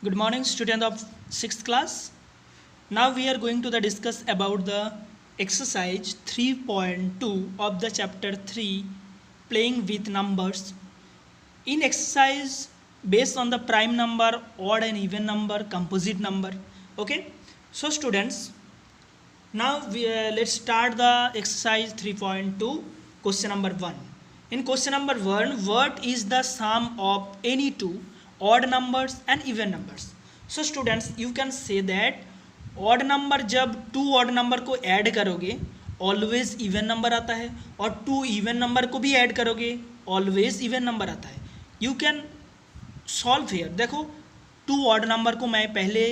Good morning, student of 6th class. Now we are going to discuss about the exercise 3.2 of the chapter 3, playing with numbers. In exercise based on the prime number, odd and even number, composite number. Okay. So students, now let's start the exercise 3.2, question number 1. In question number 1, what is the sum of any two odd numbers and even numbers? So students, you can say that odd number जब to odd number को add करोगे always even number आता है, और to even number को भी add करोगे always even number आता है. You can solve here. देखो टू ऑड नंबर को मैं पहले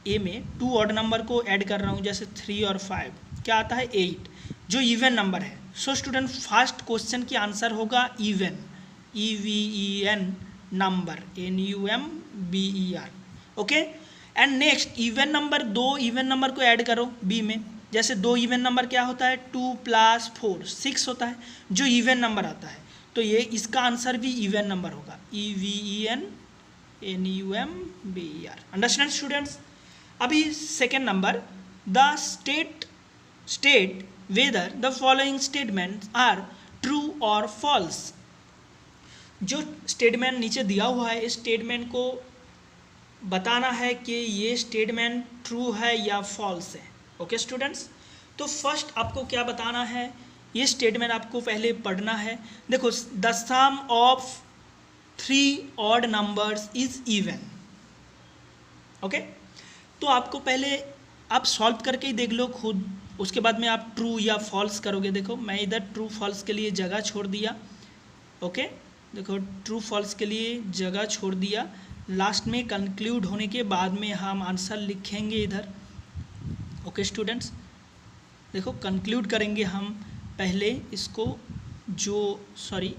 ए में टू ऑड नंबर को ऐड कर रहा हूँ, जैसे 3 और 5, क्या आता है 8, जो इवन नंबर है. सो स्टूडेंट फर्स्ट क्वेश्चन की आंसर होगा even, EVEN number, NUMBER. Okay. And next even number, दो इवन नंबर को ऐड करो बी में. जैसे दो इवन नंबर क्या होता है 2 + 4 6 होता है, जो इवन नंबर आता है. तो ये इसका आंसर भी इवन नंबर होगा, EVEN NUMBER. Understand students. अभी second number, the state whether the following statements are true और फॉल्स. जो स्टेटमेंट नीचे दिया हुआ है, इस स्टेटमेंट को बताना है कि ये स्टेटमेंट ट्रू है या फॉल्स है. Okay students. तो फर्स्ट आपको क्या बताना है, ये स्टेटमेंट आपको पहले पढ़ना है. देखो, the sum of 3 odd numbers is even. Okay. तो आपको पहले आप सॉल्व करके ही देख लो खुद, उसके बाद में आप ट्रू या फॉल्स करोगे. देखो मैं इधर ट्रू फॉल्स के लिए जगह छोड़ दिया. ओके. देखो ट्रू फॉल्स के लिए जगह छोड़ दिया. लास्ट में कंक्लूड होने के बाद में हम आंसर लिखेंगे इधर. Okay students. देखो कंक्लूड करेंगे हम पहले इसको, जो सॉरी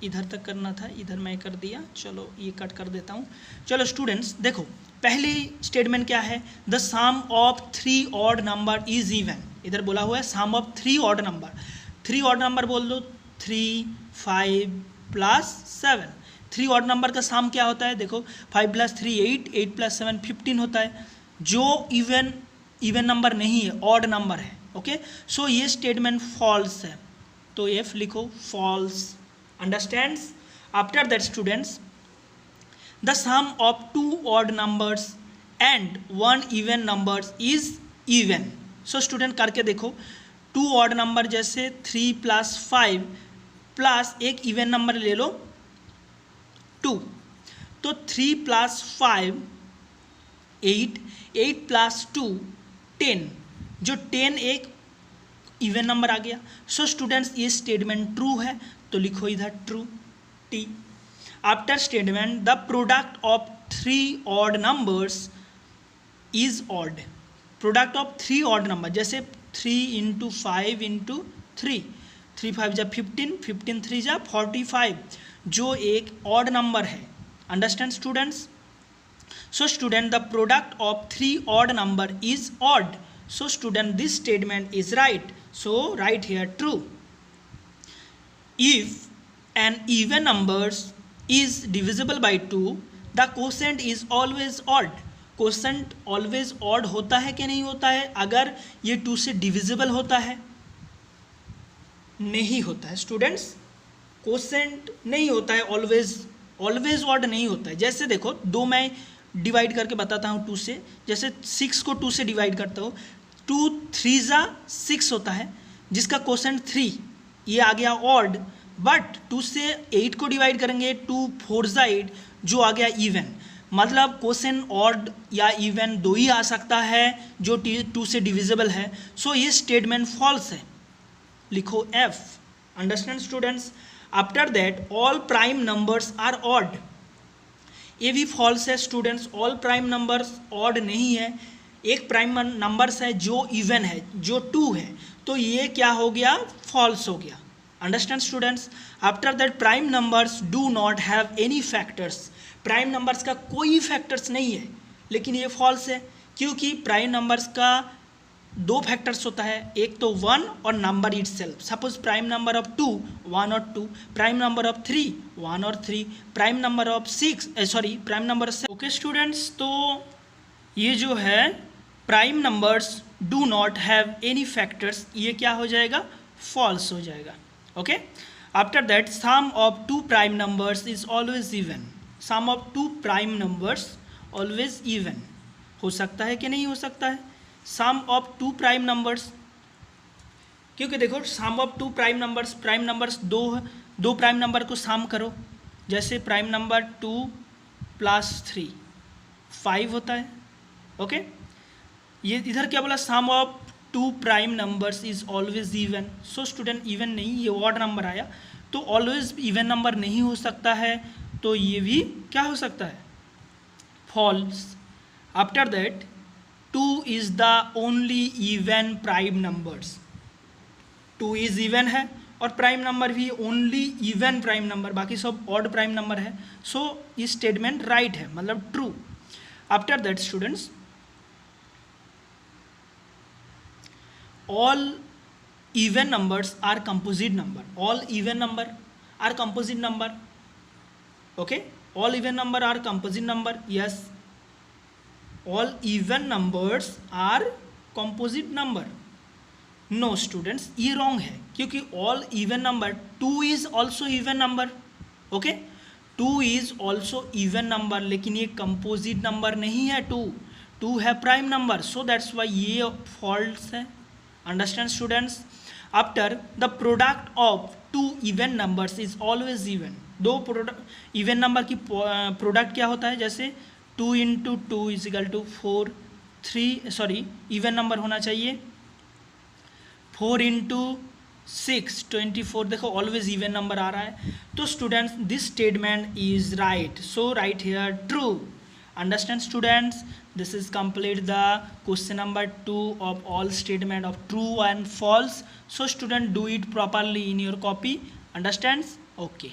इधर तक करना था, इधर मैं कर दिया. चलो ये कट कर देता हूँ. चलो स्टूडेंट्स देखो, पहली स्टेटमेंट क्या है, the sum of 3 odd number is even. इधर बोला हुआ है sum of 3 odd number. 3 odd number बोल दो, 3, 5 + 7. 3 ऑड नंबर का सम क्या होता है, देखो 5 + 3 8, 8 + 7 15 होता है. जो इवन नंबर नहीं है, ऑड नंबर है. ओके. सो ये स्टेटमेंट फॉल्स है, तो एफ लिखो, false. Understands. After that students, the sum of 2 odd numbers and 1 even numbers is even. So student करके देखो, 2 ऑड नंबर जैसे 3 + 5 प्लस एक इवन नंबर ले लो 2, तो 3 + 5 8, 8 + 2 10, जो 10 एक इवन नंबर आ गया. सो स्टूडेंट्स ये स्टेटमेंट ट्रू है, तो लिखो इधर true, T. After statement, the product of 3 odd numbers is odd. Product of 3 odd number, जैसे 3 × 5 × 3, 3 × 5 = 15, 15 × 3 = 45, जो एक ऑड नंबर है. Understand students. So student the product of 3 odd number is odd. So student this statement is right. So write here true. If an even numbers is divisible by 2, the quotient is always odd. Quotient always odd होता है कि नहीं होता है, अगर ये 2 से divisible होता है? नहीं होता है स्टूडेंट्स. कोसेंट नहीं होता है, ऑलवेज ऑड नहीं होता है. जैसे देखो, दो मैं डिवाइड करके बताता हूँ 2 से. जैसे 6 को 2 से डिवाइड करता हूँ, 2 × 3 = 6 होता है, जिसका कोसेंट 3, ये आ गया ऑड. बट 2 से 8 को डिवाइड करेंगे, 2 × 4 = 8, जो आ गया इवन. मतलब कोसेंट ऑड या इवन दो ही आ सकता है जो 2 से डिविजिबल है. सो ये स्टेटमेंट फॉल्स है, लिखो F. Understand students. After that, all prime numbers are odd. ये भी फॉल्स है students. All prime numbers odd नहीं है. एक प्राइम नंबर्स है जो इवन है, जो 2 है, तो ये क्या हो गया, फॉल्स हो गया. Understand students. After that, prime numbers do not have any factors. Prime numbers का कोई फैक्टर्स नहीं है, लेकिन ये फॉल्स है, क्योंकि प्राइम नंबर्स का दो फैक्टर्स होता है, एक तो 1 और number itself. Suppose prime number of 2 1 और 2, प्राइम नंबर ऑफ 3 1 और 3, prime number of 6 prime number 7। Okay students, तो ये जो है prime numbers do not have any factors, ये क्या हो जाएगा, फॉल्स हो जाएगा। Okay, after that sum of two prime numbers is always even. Sum of two prime numbers always even हो सकता है कि नहीं हो सकता है, sum of two prime numbers, क्योंकि देखो sum of two prime numbers दो प्राइम नंबर को सम करो, जैसे प्राइम नंबर 2 + 3 5 होता है। ओके, ये इधर क्या बोला, sum of two prime numbers is always even. So student even नहीं, ये ऑड नंबर आया, तो ऑलवेज इवन नंबर नहीं हो सकता है, तो ये भी क्या हो सकता है, false. After that 2 is the only even prime numbers. 2 is even है और प्राइम नंबर भी ओनली इवन प्राइम नंबर, बाकी सब ऑड प्राइम नंबर है। सो ये स्टेटमेंट राइट है, मतलब true. After that students, all even numbers are composite number. All even number are composite number. Okay, all even number are composite number. Yes, all even numbers are composite number. No students, ये wrong है, क्योंकि all even number 2 is also even number. Okay, 2 is also even number, लेकिन ये composite number नहीं है। 2 है prime number, so that's why ये false है। Understand students? After the product of two even numbers is always even. दो even number की product क्या होता है, जैसे 2 × 2 = 4, 3 इवन नंबर होना चाहिए। 4 × 6 24, देखो ऑलवेज इवन नंबर आ रहा है। तो students this statement is right, so write here true. Understand students, this is complete the question number 2 of all statement of true and false. So student, do it properly in your copy. Understands? Okay.